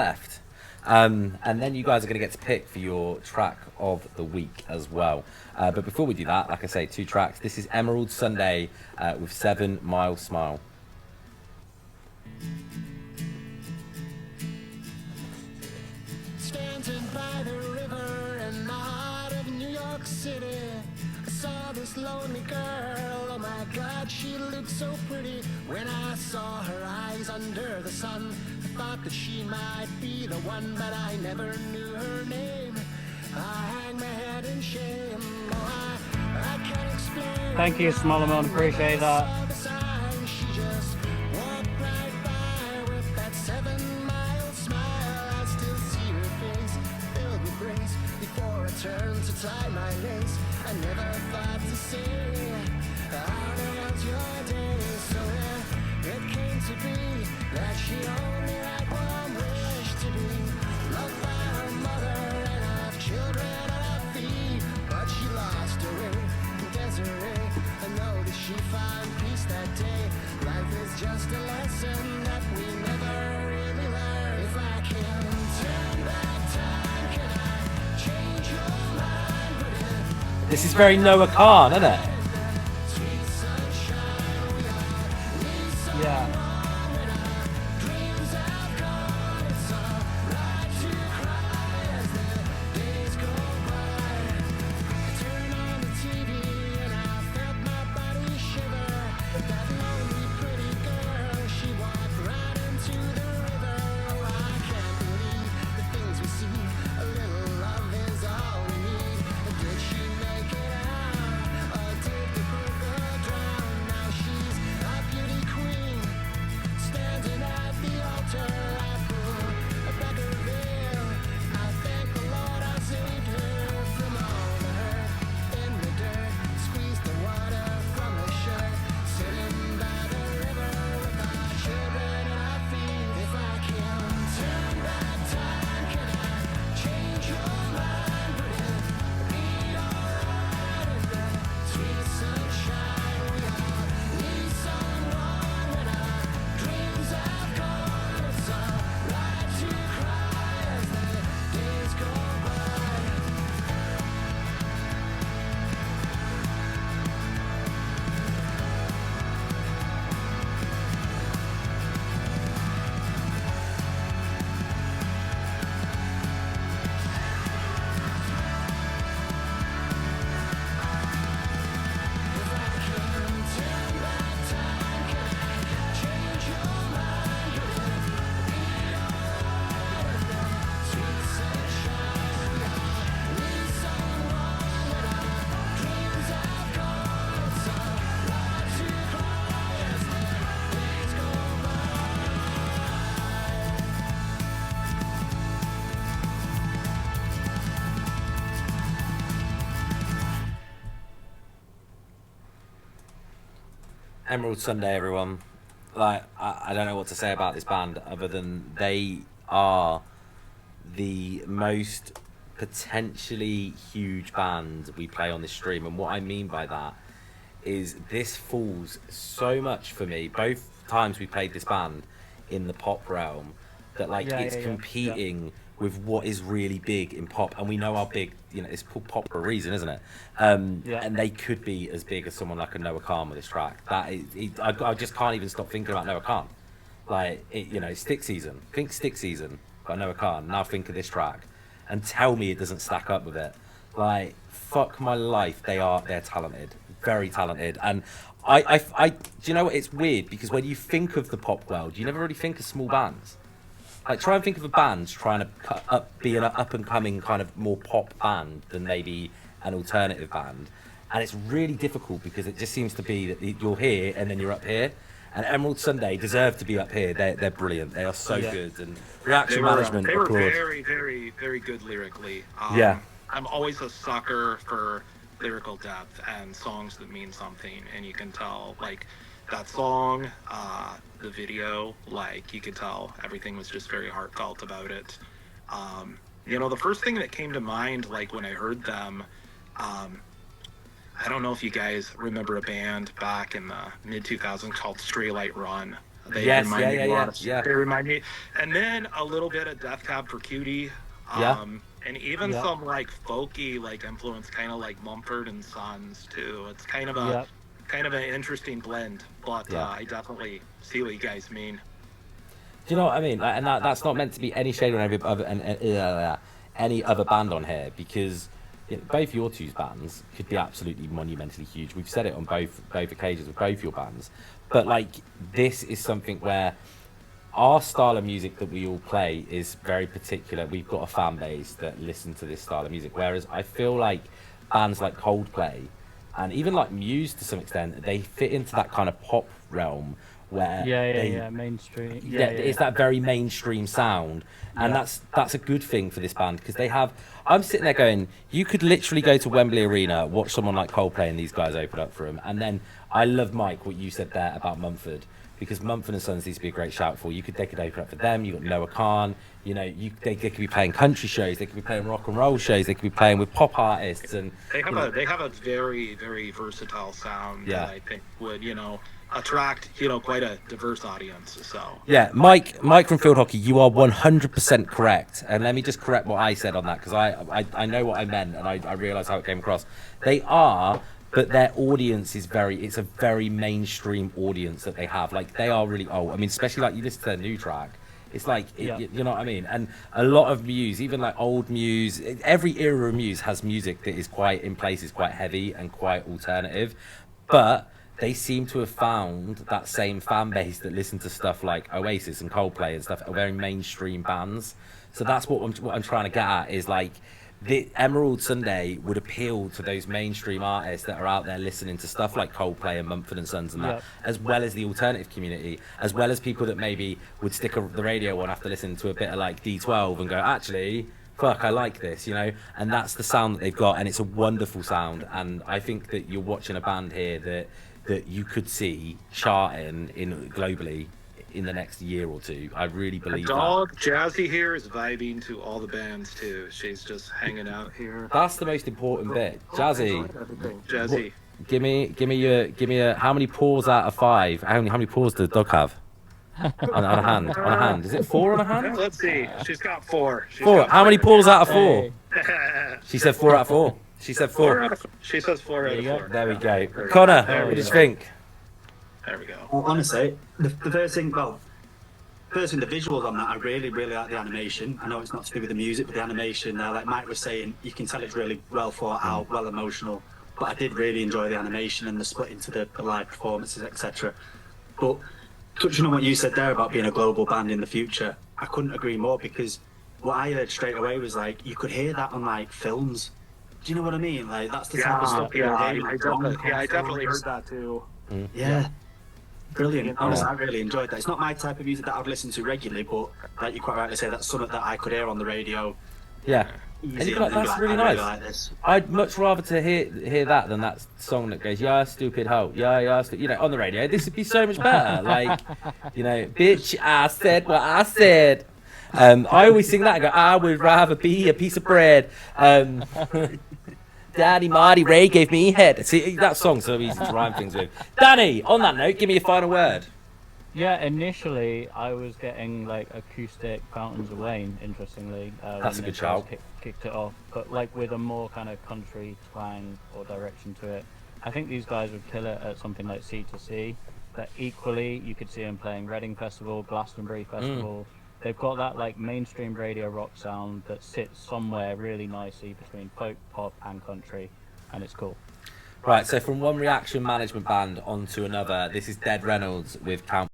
left. And then you guys are going to get to pick for your track of the week as well. But before we do that, like I say, 2 tracks. This is Emerald Sunday with 7 Mile Smile. Standing by the river in the heart of New York City, I saw this lonely girl. Oh my God, she looked so pretty. When I saw her eyes under the sun, I thought that she might be the one, but I never knew her name. I hang my head in shame. Oh, I can't explain. Thank you, Smallman. Appreciate that. She just walked right by with that 7-mile smile. I still see her face filled with grace before I turned to tie my lace. I never thought to say, how was your day? So it came to be that she only had one wish, to be loved by her mother and have children at her feet. But she lost her way, Desiree. I know that she found peace that day. Life is just a lesson that we never really learn. If I can turn back time, can I change your mind? Would it This is very Noah Khan, isn't it? sweet sunshine? We all need some Yeah. dreams have gone. It's alright to cry as the days go by. I turned on the TV and I felt my body shiver. That lonely pretty girl, she walked right into the river. Oh, I can't believe the things we see. A little love is all we need. Did she make it out, or did the poor girl drown? Now she's a beauty queen, standing at the altar. I pull back her veil. I thank the Lord I saved her from all the hurt in the dirt. Squeeze the water from her shirt, sitting by the river with our children at our feet. If I can turn back time, can I change your mind? Would it be alright in the sweet sunshine? We all need someone when our dreams have gone. It's alright to cry as the days go by. If I can turn back time, can I change your mind? Would it be alright in the sweet sunshine? We all need someone when our dreams have gone. It's alright to cry as the days go by. Emerald Sunday, everyone. Like, I don't know what to say about this band other than they are the most potentially huge band we play on this stream. And what I mean by that is this falls so much for me, both times we played this band in the pop realm, that like Yeah, it's yeah, yeah. competing with what is really big in pop, and we know how big, you know, it's called pop for a reason, isn't it? Yeah. And they could be as big as someone like a Noah Khan with this track. That is, I just can't even stop thinking about Noah Khan. Like, you know, Stick Season. Think Stick Season by Noah Khan. Now think of this track, and tell me it doesn't stack up with it. Like, fuck my life, they're talented, very talented, and do you know what? It's weird because when you think of the pop world, you never really think of small bands. Like, try and think of a band trying to be an up and coming kind of more pop band than maybe an alternative band, and it's really difficult because it just seems to be that you're here and then you're up here. And Emerald Sunday deserve to be up here. They're brilliant. They are so Yeah. good. And reaction management. They were applaud. very, very, very good lyrically. Yeah. I'm always a sucker for lyrical depth and songs that mean something, and you can tell, like, that song, the video, like, you could tell everything was just very heartfelt about it. You know, the first thing that came to mind, like, when I heard them, I don't know if you guys remember a band back in the mid-2000s called Stray Light Run. They Yes, remind yeah, me yeah, a yeah, lot of yeah. They remind me, and then a little bit of Death Cab for Cutie. Yeah. And even Yeah. some like folky like influence, kind of like Mumford and Sons too. It's kind of Yep. an interesting blend, but Yeah. I definitely see what you guys mean. Do you know what I mean? Like, and that's not meant to be any shade on any other band on here, because both your two's bands could be absolutely monumentally huge. We've said it on both occasions with both your bands, but like this is something where our style of music that we all play is very particular. We've got a fan base that listen to this style of music, whereas I feel like bands like Coldplay and even like Muse to some extent, they fit into that kind of pop realm where mainstream. it's that very mainstream sound, and Yeah. that's a good thing for this band, because they have. I'm sitting there going, you could literally go to Wembley Arena, watch someone like Coldplay, and these guys open up for them. And then I love, Mike, what you said there about Mumford, because Mumford and Sons needs to be a great shout for. They could open up for them. You got Noah Khan. They could be playing country shows. They could be playing rock and roll shows. They could be playing with pop artists, and They have a very, very versatile sound Yeah. that I think would attract quite a diverse audience. So yeah, Mike from Field Hockey, you are 100% correct. And let me just correct what I said on that, because I know what I meant, and I realise how it came across. They are, but their audience is it's a very mainstream audience that they have. Like, they are really old. I mean, especially like you listen to their new track. It's like, Yeah. you know what I mean? And a lot of Muse, even like old Muse, every era of Muse has music that is quite, in places, quite heavy and quite alternative. But they seem to have found that same fan base that listen to stuff like Oasis and Coldplay and stuff, are very mainstream bands. So that's what I'm trying to get at, is like the Emerald Sunday would appeal to those mainstream artists that are out there listening to stuff like Coldplay and Mumford and Sons and that, Yep. as well as the alternative community, as well as people that maybe would stick the radio on after listening to a bit of like D12 and go, actually, fuck, I like this, and that's the sound that they've got, and it's a wonderful sound. And I think that you're watching a band here that you could see charting globally in the next year or two. I really believe that. Dog Jazzy here is vibing to all the bands too. She's just hanging out here. That's the most important bit. Jazzy, Jazzy. give me a how many paws out of 5? How many paws does the dog have? on a hand. Is it 4 on a hand? Let's see. She's got 4. 4. How many paws out of 4? Hey. She said 4 out of 4. She said 4. She says 4 out of There you 4. There we go. Connor, There what we do you go. think? There we go. Well, honestly, the first thing, the visuals on that, I really, really like the animation. I know it's not to do with the music, but the animation, like Mike was saying, you can tell it's really well thought out, well emotional. But I did really enjoy the animation and the split into the live performances, etc. But touching on what you said there about being a global band in the future, I couldn't agree more, because what I heard straight away was like, you could hear that on like films. Do you know what I mean? Like, that's the type of stuff. Yeah, I I definitely heard that too. Yeah. Brilliant. Honestly, I really enjoyed that. It's not my type of music that I'd listen to regularly, but like you quite rightly say, that's something that I could hear on the radio. Yeah. Easy, And you'd be like, and be that's really I nice. like this. I'd much rather to hear that than that song that goes, yeah, stupid hoe, yeah, on the radio. This would be so much better. Like, bitch, I said what I said. I always sing that. I go, I would rather be a piece of bread. Daddy Marty Ray gave me head. See, that song's so easy to rhyme things with. Danny, on that note, give me a final word. Yeah, initially I was getting like acoustic Fountains of Wayne, interestingly. That's when a good the guys shout. Kicked it off, but like with a more kind of country twang or direction to it. I think these guys would kill it at something like C2C, but equally you could see them playing Reading Festival, Glastonbury Festival. They've got that like mainstream radio rock sound that sits somewhere really nicely between folk, pop and country, and it's cool. Right, so from one reaction management band onto another, this is Dead Reynolds with Count